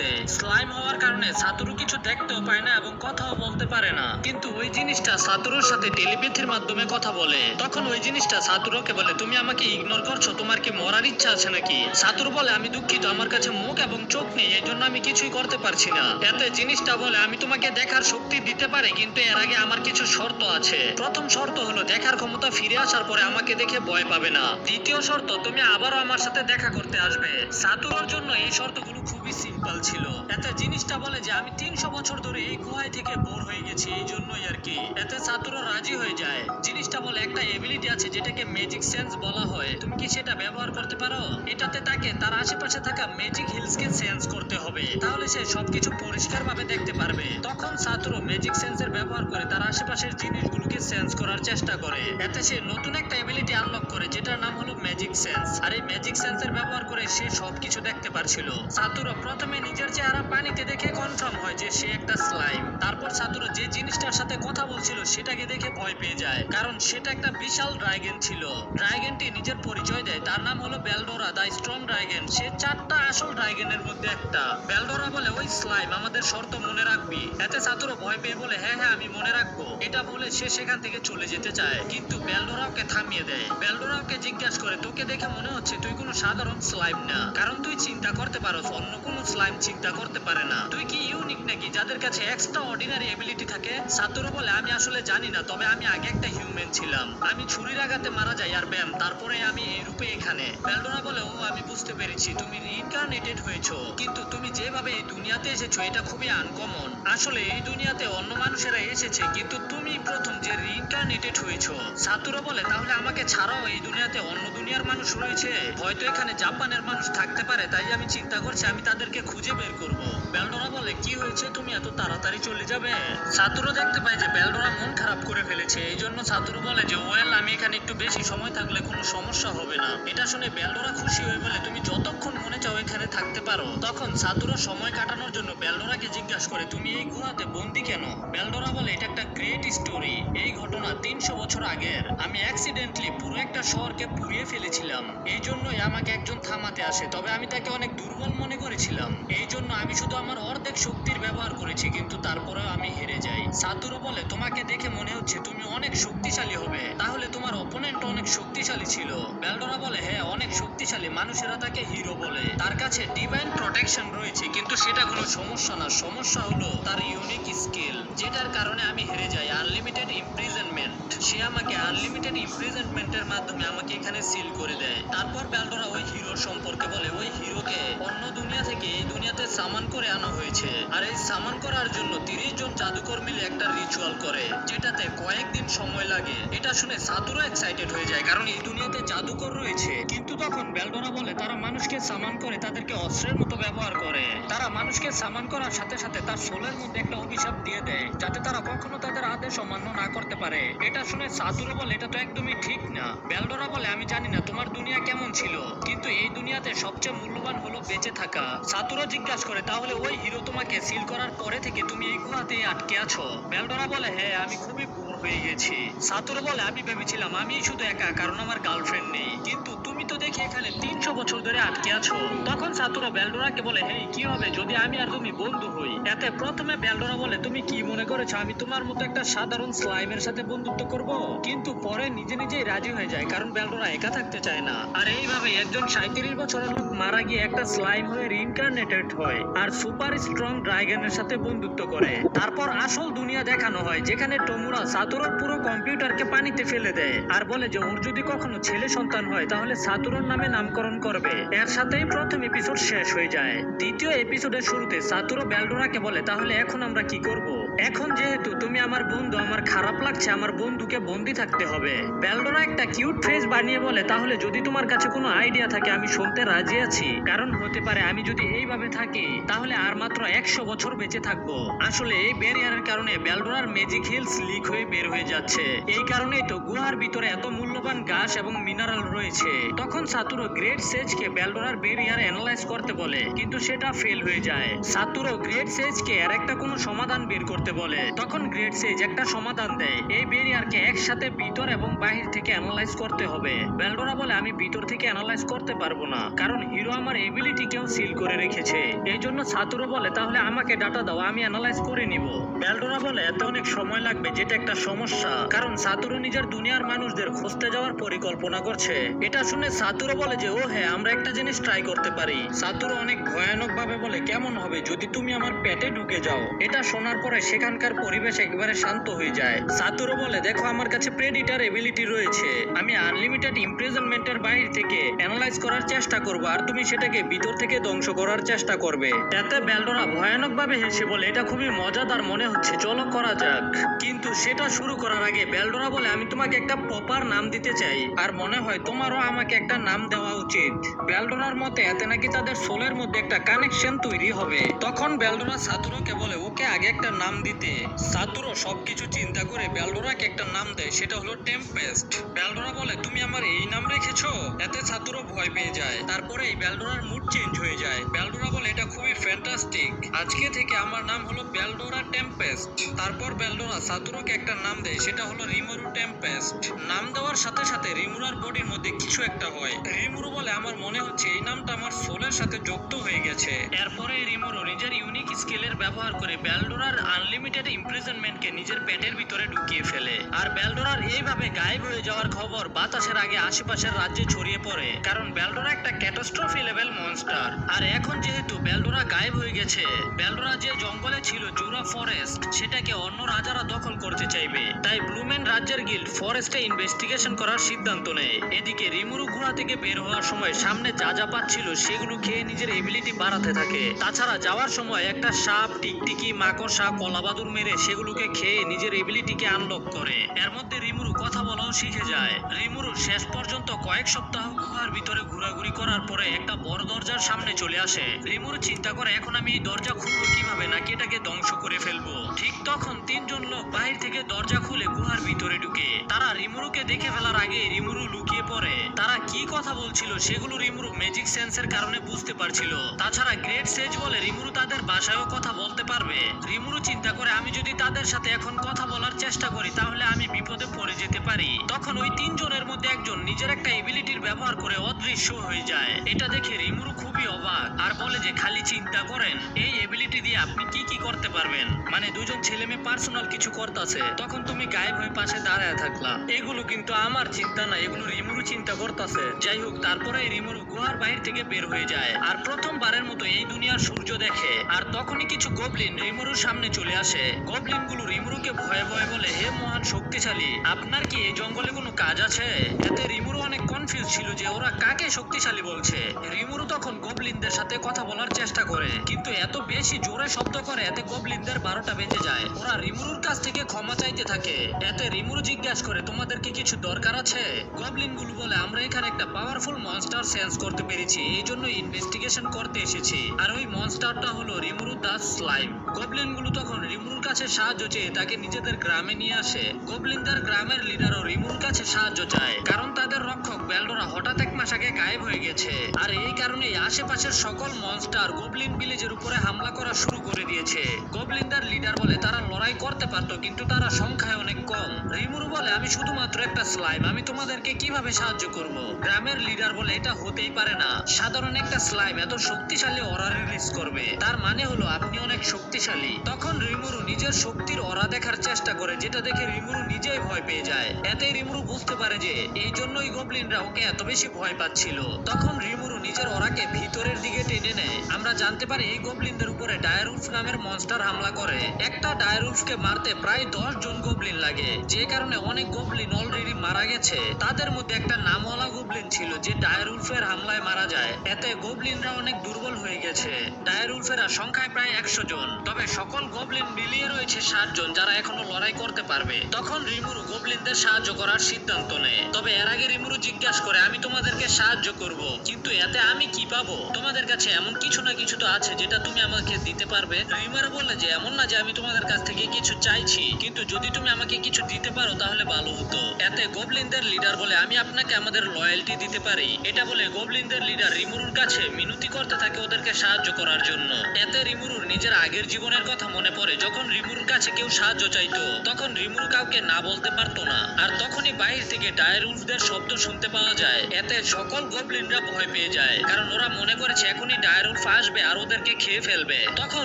দেয়। স্লাইম হওয়ার কারণে সাতোরু কিছু দেখতেও পায় না এবং কথাও বলতে পারে না, কিন্তু ওই জিনিসটা সাতোরুর সাথে টেলিপ্যাথির মাধ্যমে কথা বলে। তখন ওই জিনিসটা সাতোরুকে বলে, তুমি আমাকে ইগনোর করছো, তোমার কি মরার ইচ্ছা আছে নাকি? সাতোরু বলে, আমি দুঃখিত, আমার কাছে মুখ এবং চোখ নেই, এই জন্য আমি কিছুই করতে পারছি না। এতে জিনিসটা বলে, আমি তোমাকে দেখার শক্তি দিতে পারি, কিন্তু এর আগে আমার কিছু শর্ত আছে। প্রথম শর্ত হলো দেখার ক্ষমতা ফিরে আসার পরে আমাকে দেখে ভয় পাবে না। দ্বিতীয় শর্ত, তুমি আবারও আমার সাথে দেখা করতে আসবে। সাতোরুর জন্য এই শর্তগুলো খুবই সিম্পল ছিল। এতে জিনিসটা বলে যে আমি 300 বছর ধরে এই গুহায় থেকে বোর হয়ে গেছি, এই জন্যই আর কি। এতে সাতোরু রাজি হয়ে যায়। জিনিসটা বলে, একটা এবিলিটি আছে যেটাকে ম্যাজিক সেন্স বলা হয়, তুমি কি সেটা ব্যবহার করতে পারো? এটাতে তাকে তার আশেপাশে থাকা ম্যাজিক হিলসকে সেন্স করতে হবে, তাহলে সে সবকিছু পরিষ্কার ভাবে দেখতে পারবে। তখন সাতোরু ম্যাজিক সেন্সের ব্যবহার করে তার আশেপাশের জিনিসগুলোকে সেন্স করার চেষ্টা করে। এতে সে নতুন একটা এবিলিটি আনলক করে যেটার নাম হলো ম্যাজিক সেন্স। আর এই ম্যাজিক সেন্সের ব্যবহার করে সে সবকিছু দেখতে পারছিল। সাতোরু প্রথমে নিজের চেহারা পানিতে দেখে কনফার্ম হয় যে সে একটা স্লাইম। তারপর সাতোরু যে জিনিসটার সাথে কথা বলছিল সেটাকে দেখে ভয় পেয়ে যায়, কারণ সেটা একটা বিশাল ড্রাগন ছিল। ড্রাগনটি নিজের পরিচয় দেয়, তার নাম হলো বেলডোরা দা স্ট্রং ড্রাগন। সে 4টা আসল ড্রাগনের মধ্যে একটা। বেলডোরা বলে, ওই স্লাইম, আমাদের শর্ত মনে রাখবি? এতে সাতোরু ভয় পেয়ে বলে, হ্যাঁ হ্যাঁ আমি মনে রাখবো। এটা বলে সে সেখান থেকে চলে যেতে চায়, কিন্তু বেলডোরা ওকে থামিয়ে দেয়। বেলডোরা ওকে জিজ্ঞাসা করে, তোকে দেখে মনে হচ্ছে তুই কোনো সাধারণ স্লাইম না, কারণ তুই চিন্তা করতে পারো, অন্য কোনো স্লাইম চিন্তা করতে পারে না। তুই কি ইউনিক নাকি যাদের কাছে এক্সট্রা অর্ডিনারি এবিলিটি থাকে? সাতোরু বলে, আমি আসলে জানি না, তবে আমি আগে একটা হিউম্যান ছিলাম। আমি ছুরির আঘাতে মারা যাই আর ব্যাম, তারপরে আমি এই রূপে এখানে। বেলডোরা বলে, ও আমি বুঝতে পেরেছি, তুমি রিইনকার্নেটেড হয়েছো, কিন্তু তুমি যেভাবে এই দুনিয়াতে এসেছো এটা খুবই আনকমন। আসলে এই দুনিয়াতে অন্য মানুষেরা এসেছে, কিন্তু তুমি প্রথম যে রিইনকার্নেটেড হয়েছো। সাতোরু বলে, তাহলে আমাকে ছাড়াও এই দুনিয়াতে অন্য দুনিয়ার মানুষ রয়েছে, হয়তো এখানে জাপানের মানুষ থাকতে পারে, তাই আমি চিন্তা করছি আমি তাদেরকে খুঁজে বের করব। বেলডোরা বলে, কি হয়েছে, তুমি এত তাড়াতাড়ি চলে যাবে? সাতোরু দেখতে পায় যে বেলডোরা মন খারাপ করে ফেলেছে, এই জন্য সাতোরু বলে যে, ওয়েল, আমি এখানে একটু বেশি সময় থাকলে কোনো সমস্যা হবে না। এটা শুনে বেলডোরা খুশি হয়ে বলে, তুমি যতক্ষণ মনে চাও এখানে থাকতে পারো। তখন সাতোরু সময় কাটানোর জন্য বেলডোরাকে জিজ্ঞাসা করে, তুমি এই গুহাতে বন্দি কেন? বেলডোরা বলে, এটা একটা গ্রেট স্টোরি। এই ঘটনা 300 বছর আগের। আমি অ্যাক্সিডেন্টলি পুরো একটা শহরকে পুড়িয়ে ফেলেছিলাম, এই জন্যই আমাকে একজন থামাতে আসে, তবে আমি তাকে অনেক দুর্বল মনে করেছিলাম, এই জন্য আমি শুধু আমার অর্ধেক শক্তির ব্যবহার করেছি, কিন্তু তারপরেও আমি হেরে যাই। সাতোরু বলে, তোমাকে দেখে মনে হচ্ছে তুমি অনেক শক্তিশালী হবে, তাহলে তোমার অপোনেন্ট অনেক শক্তিশালী ছিল? বেলডোরা বলে, হ্যাঁ অনেক শক্তিশালী, মানুষেরা তাকে হিরো বলে, তার কাছে ডিভাইন প্রোটেকশন রয়েছে, কিন্তু সেটা কোনো সমস্যা না। সমস্যা হলো তার ইউনিক স্কিল, যেটার কারণে আমি হেরে যাই, আনলিমিটেড ইমপ্রিজনমেন্ট। সে আমাকে আনলিমিটেড ইমপ্রিজনমেন্টের মাধ্যমে আমাকে এখানে সিল করে দেয়। তারপর বেলডোরা ওই হিরোর সম্পর্কে বলে, ওই হিরোকে অন্য দুনিয়া থেকে এই দুনিয়াতে সামান করে আনা হয়েছে, আর এই সামান করার জন্য 30 জন জাদুকর মিলে একটা রিচুয়াল করে, যেটাতে কয়েকদিন সময় লাগে। এটা শুনে সাতোরু এক্সাইটেড হয়ে যায়, কারণ এই দুনিয়াতে জাদুকর রয়েছে। কিন্তু তখন বেলডোরা বলে, তারা মানুষকে সামান করে তাদেরকে অস্ত্রের মতো ব্যবহার করে। তারা মানুষকে সামান করার সাথে সাথে তার সোলের মধ্যে একটা অভিশাপ দিয়ে দেয়, যাতে তারা কখনো তাদের আদেশ অমান্য না করতে পারে। এটা শুনে সাতোরু বলে, এটা তো একদমই ঠিক না। বেলডোরা বলে, আমি জানি না তোমার দুনিয়া কেমন ছিল, কিন্তু এই দুনিয়াতে সবচেয়ে মূল্যবান হলো বেঁচে থাকা। সাতোরু জিজ্ঞাসা করে, তাহলে ওই হিরো তোমাকে সিল করার পরে থেকে তুমি এই গুহাতেই আটকে আছো? বেলডোরা বলে, হ্যাঁ আমি খুবই বোর হয়ে গেছি। সাতোরু বলে, আমি ভেবেছিলাম আমি শুধু একা, কারণ আমার গার্লফ্রেন্ড নেই, কিন্তু তুমি তো দেখি এখানে 300 বছর ধরে আটকে আছো। তখন সাতোরু বেলডোরাকে বলে, হেই কি হবে যদি আমি আর তুমি বন্ধু হই? এতে প্রথমে বেলডোরা বলে, তুমি কি মনে করেছো আমি তোমার মতো একটা সাধারণ স্লাইমের সাথে বন্ধুত্ব করব? কিন্তু পরে নিজে নিজেই রাজি হয়ে যায়, কারণ বেলডোরা একা থাকতে চায় না। আর এইভাবে একজন 37 বছরের লোক মারা গিয়ে একটা স্লাইম হয়ে রিইনকার্নেটেড হয়, আর সুপার স্ট্রং ড্রাগনের সাথে বন্ধুত্ব করে। তারপর আসল দুনিয়া দেখানো হয়, যেখানে টোমুরা সাতোরুর পুরো কম্পিউটারকে পানিতে ফেলে দেয়, আর বলে যে ওর যদি কখনো ছেলে সন্তান হয় তাহলে সাতোরুর নামে নামকরণ করবে। এর সাথেই প্রথম এপিসোড শেষ হয়ে যায়। দ্বিতীয় এপিসোডের শুরুতে সাতোরু বেলডোরাকে বলে, তাহলে এখন আমরা কি করব? এখন যেহেতু তুমি আমার বন্ধু, আমার খারাপ লাগছে, আমার বন্ধুকে বন্দি থাকতে হবে। বেলডোরা একটা কিউট ফ্রেজ বানিয়ে বলে, তাহলে যদি তোমার কাছে কোনো আইডিয়া থাকে আমি শুনতে রাজি আছি, কারণ হতে পারে আমি যদি এইভাবে থাকি তাহলে আর মাত্র 100 বছর বেঁচে থাকবো। আসলে এই ব্যারিয়ারের কারণে বেলডোরার ম্যাজিক হিলস লিক হয়ে বের বের হয়ে যাচ্ছে। এই কারণেই তো গুহার ভিতরে এত মূল্যবান ঘাস এবং মিনারেল রয়েছে। তখন সাতুরো গ্রেট সেজকে বেলডোরার ব্যারিয়ার অ্যানালাইজ করতে বলে, কিন্তু সেটা ফেল হয়ে যায়। সাতুরো গ্রেট সেজকে এর একটা কোনো সমাধান বের করতে বলে। তখন গ্রেট সেজ একটা সমাধান দেয়, এই ব্যারিয়ারকে একসাথে ভিতর এবং বাহির থেকে অ্যানালাইজ করতে হবে। বেলডোরা বলে আমি ভিতর থেকে অ্যানালাইজ করতে পারবো না, কারণ হিরো আমার এবিলিটিকেও সিল করে রেখেছে। এই জন্য সাতুরো বলে তাহলে আমাকে ডাটা দাও, আমি অ্যানালাইজ করে নিব। বেলডোরা বলে এত অনেক সময় লাগবে, যেটা একটা সমস্যা, কারণ সাতুরো নিজের দুনিয়ার মানুষদের খুঁজতে যাওয়ার পরিকল্পনা করছে। এটা শুনে সাতুরো বলে যে ও হ্যাঁ, আমরা একটা জিনিস ট্রাই করতে পারি। সাতুরো অনেক ভয়ানক ভাবে বলে কেমন হবে যদি তুমি আমার পেটে ঢুকে যাও। এটা শোনার পরে সেখানকার পরিবেশ একেবারে শান্ত হয়ে যায়। সাতুরো বলে দেখো আমার কাছে প্রেডিটার এবিলিটি রয়েছে, আমি আনলিমিটেড ইমপ্রিজনমেন্টের বাইরে থেকে অ্যানালাইজ করার চেষ্টা করব, আর তুমি সেটাকে ভিতর থেকে ধ্বংস করার চেষ্টা করবে। এতে বেলডোরা ভয়ানক ভাবে হেসে বলে এটা খুবই মজাদার মনে হচ্ছে, চলো করা যাক। কিন্তু সেটা শুরু করার আগে বেলডোরা বলে আমি তোমাকে একটা প্রপার নাম দিতে চাই, আর মনে হয় তোমারও আমাকে একটা নাম দেওয়া উচিত। বেলডোরার মতে এতে নাকি তাদের সোলের মধ্যে একটা কানেকশন তৈরি হবে। তখন বেলডোরা সাতুরোকে বলে ওকে আগে একটা নাম দিতে। সাতুরো সবকিছু চিন্তা করে বেলডোরাকে একটা নাম দেয়, সেটা হলো টেম্পেস্ট। বেলডোরা বলে তুমি আমার এই নাম রেখেছো? এতে সাতুরো ভয় পেয়ে যায়। তারপরে এই বেলডোরার মুড চেঞ্জ হয়ে যায়। বেলডোরা বলে এটা খুবই ফ্যান্টাস্টিক, আজকে থেকে আমার নাম হলো বেলডোরা টেম্পেস্ট। তারপর বেলডোরা সাতুরোকে একটা নাম দেয়, সেটা হলো রিমুরু টেম্পেস্ট। নাম দেওয়ার সাথে সাথে রিমুরার বডির মধ্যে কিছু একটা হয়। রিমুরু বলে আমার মনে হচ্ছে এই নামটা আমার সোলের সাথে যুক্ত হয়ে গেছে। এরপরে রিমুরু নিজের ইউনিক স্কিলের ব্যবহার করে বেলডোরার আনলিমিটেড ইমপ্রিজনমেন্টকে নিজের পেটের ভিতরে ঢুকিয়ে ফেলে। আর বেলডোরার এইভাবে গায়েব হয়ে যাওয়ার খবর বাতাসের আগে আশেপাশের রাজ্যে ছড়িয়ে পড়ে, কারণ বেলডোরা একটা ক্যাটাস্ট্রফি লেভেল মনস্টার। আর এখন যেহেতু বেলডোরা গায়েব হয়ে গেছে, বেলডোরা যে জঙ্গলে ছিল জুরা ফরেস্ট, সেটাকে অন্য রাজারা দখল করতে চাইবে। তাই ব্লুমেন রাজ্যের গিল্ড ফরেস্টে ইনভেস্টিগেশন করার সিদ্ধান্ত নেয়। এদিকে রিমুরু গুহা থেকে বের হওয়ার সময় সামনে যা যা পাচ্ছিল সেগুলো খেয়ে নিজের এবিলিটি বাড়াতে থাকে। তাছাড়া যাওয়ার সময় একটা সাপ, টিকটিকি, মাকড়সা, কলাবাদুর মেরে সেগুলোকে খেয়ে নিজের এবিলিটিকে আনলক করে। এর মধ্যে রিমুরু কথা বলাও শিখে যায়। রিমুরু শেষ পর্যন্ত কয়েক সপ্তাহ গুহার ভিতরে ঘোরাঘুরি করার পরে একটা বড় দরজার সামনে চলে আসে। রিমুরু চিন্তা করে এখন আমি এই দরজা খুলবো কিভাবে, নাকি এটাকে ধ্বংস করে ফেলবো। ঠিক তখন তিনজন লোক বাহির থেকে দরজা খুলে গুহার ভিতরে ঢুকে। তারা রিমুরুকে দেখে ফেলার আগে রিমুরু লুকিয়ে পড়ে। তারা কি কথা বলছিল সেগুলো রিমুরু ম্যাজিক সেন্সের কারণে বুঝতে পারছিল। তাছাড়া গ্রেট সেজ বলে রিমুরু তাদের ভাষায়ও কথা বলতে পারবে। রিমুরু চিন্তা করে আমি যদি তাদের সাথে এখন কথা বলার চেষ্টা করি তাহলে আমি বিপদে পড়ে যেতে পারি। তখন ওই তিনজনের মধ্যে একজন নিজের একটা এবিলিটির ব্যবহার করে অদৃশ্য হয়ে যায়। এটা দেখে রিমুরু খুবই অবাক আর বলে যে খালি চিন্তা করেন, এই এবিলিটি দিয়ে আপনি কি কি করতে পারবেন? মানে দুজন ছেলে মেয়ে পার্সোনাল কিছু করতেছে, তখন তুমি গায়েব হয়ে পাশে দাঁড়ায় থাকলা। এগুলো কিন্তু আমার চিন্তা না, এগুলো রিমুরু চিন্তা করতেছে। যাই হোক, তারপরে রিমুরু গুহার বাইরে থেকে বের হয়ে যায় আর প্রথমবারের মতো এই দুনিয়ার সূর্য দেখে। আর তখনই কিছু গবলিন রিমুরুর সামনে চলে আসে। গবলিন গুলো রিমুরুকে ভয়ে ভয়ে বলে হে মহান শক্তিশালী, আপনার কি এই জঙ্গলে কোনো কাজ আছে? এতে রিমুরু অনেক কনফিউজ ছিল যে ওরা কাকে শক্তিশালী বলছে। রিমুরু তখন গবলিনদের সাথে কথা বলার চেষ্টা করে, কিন্তু এত বেশি জোরে শব্দ করে এতে গবলিনদের 12টা বেজে যায়। ওরা রিমুরুর কাছ থেকে ক্ষমা চাইতে থাকে। এতে রিমুরু জিজ্ঞাসা করে তোমাদের কি কিছু দরকার আছে? গবলিন গুলো বলে আমরা এখানে একটা পাওয়ারফুল মনস্টার সেন্স করতে পেরেছি, এই জন্য ইনভেস্টিগেশন করতে এসেছি। আর ওই মনস্টারটা হলো রিমুরু দা স্লাইম। গবলিন গুলো তখন রিমুরুর কাছে সাহায্য চেয়ে তাকে নিজেদের গ্রামে নিয়ে আসে। গবলিনদের গ্রামের লিডারও রিমুরুর কাছে সাহায্য চায়, কারণ তাদের রক্ষক বেলডোরা হঠাৎ এক মাস আগে গায়েব হয়ে গেছে। আর এই কারণেই আশেপাশের সকল মনস্টার গবলিন ভিলেজের উপরে হামলা করা শুরু করে দিয়েছে। গবলিনদের লিডার বলে তারা লড়াই করতে পারতো, কিন্তু তারা সংখ্যায় অনেক কম। রিমুরু বলে আমি শুধুমাত্র একটা স্লাইম, আমি তোমাদেরকে কিভাবে সাহায্য করব? গ্রামের লিডার বলে এটা হতেই পারে না, সাধারণ একটা স্লাইম এত শক্তিশালী অরা রিলিজ করবে, তার মানে হলো আপনি অনেক শক্তিশালী। তখন রিমুরু নিজের শক্তির অরা দেখার চেষ্টা করে, যেটা দেখে রিমুরু নিজেই ভয় পেয়ে যায়। এতে রিমুরু বুঝতে পারে যে এই জন্যই গবলিনরা ওকে এত বেশি ভয় পাচ্ছিল। তখন রিমুরু নিজের অরাকে ভিতরের দিকে টেনে নেয়। আমরা জানতে পারি এই গবলিনদের উপরে ডায়ারউলফ নামের মনস্টার হামলা করে। একটা ডায়ারউলফকে মারতে প্রায় 10 জন গবলিন লাগে, যে কারণে অনেক গবলিন অলরেডি মারা গেছে। তাদের মধ্যে একটা নামওয়ালা গবলিন ছিল যে ডায়ারউলফের হামলা হামলায় মারা যায়। এতে গবলিনরা অনেক দুর্বল হয়ে গেছে। ডায়ার উলফেরা সংখ্যায় প্রায় 100 জন, তবে সকল গবলিন মিলিয়ে রয়েছে 60 জন যারা এখনো লড়াই করতে পারবে। তখন রিমুরু গবলিনদের সাহায্য করার সিদ্ধান্ত নেয়। তবে এর আগে রিমুরু জিজ্ঞাসা করে, আমি তোমাদেরকে সাহায্য করব, কিন্তু এতে আমি কি পাবো? তোমাদের কাছে এমন কিছু না কিছু তো আছে যেটা তুমি আমাকে দিতে পারবে। রিমারু বলে যে এমন না যে আমি তোমাদের কাছ থেকে কিছু চাইছি, কিন্তু যদি তুমি আমাকে কিছু দিতে পারো তাহলে ভালো হতো। এতে গবলিনদের লিডার বলে, আমি আপনাকে আমাদের লয়্যালটি দিতে পারি। এটা বলে গবলিনদের লিডার রিমুরুর কাছে মিনতি করতে থাকে ওদেরকে সাহায্য করার জন্য। এতে রিমুরুর নিজের আগের জীবনের কথা মনে পড়ে। যখন রিমুরুর কাছে কেউ সাহায্য চাইতো তখন রিমুরু কাউকে না বলতে পারতো না। আর তখনই বাইরে থেকে ডায়ার উলফদের শব্দ শুনতে পাওয়া যায়। এতে সকল গবলিনরা ভয় পেয়ে যায়, কারণ ওরা মনে করেছে এখনই ডায়ার উলফ আসবে আর ওদেরকে খেয়ে ফেলবে। তখন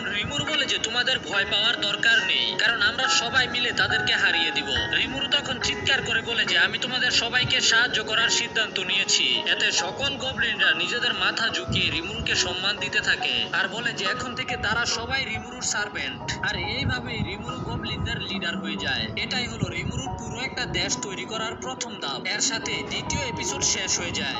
রিমুরু বলে যে তোমাদের ভয় পাওয়ার দরকার নেই, কারণ আমরা সবাই মিলে তাদেরকে হারিয়ে দিব। রিমুরু তখন চিৎকার করে বলে যে আমি তোমাদের সবাইকে সাহায্য করার সিদ্ধান্ত নিয়েছি। এতে সকল গবলিনরা নিজেদের মাথা ঝুঁকিয়ে রিমুরুকে সম্মান দিতে থাকে আর বলে যে এখন থেকে তারা সবাই রিমুরুর সার্ভেন্ট। আর এইভাবেই রিমুরু গবলিনদের লিডার হয়ে যায়। এটাই হলো রিমুরুর পুরো একটা দেশ তৈরি করার প্রথম ধাপ। এর সাথে দ্বিতীয় এপিসোড শেষ হয়ে যায়।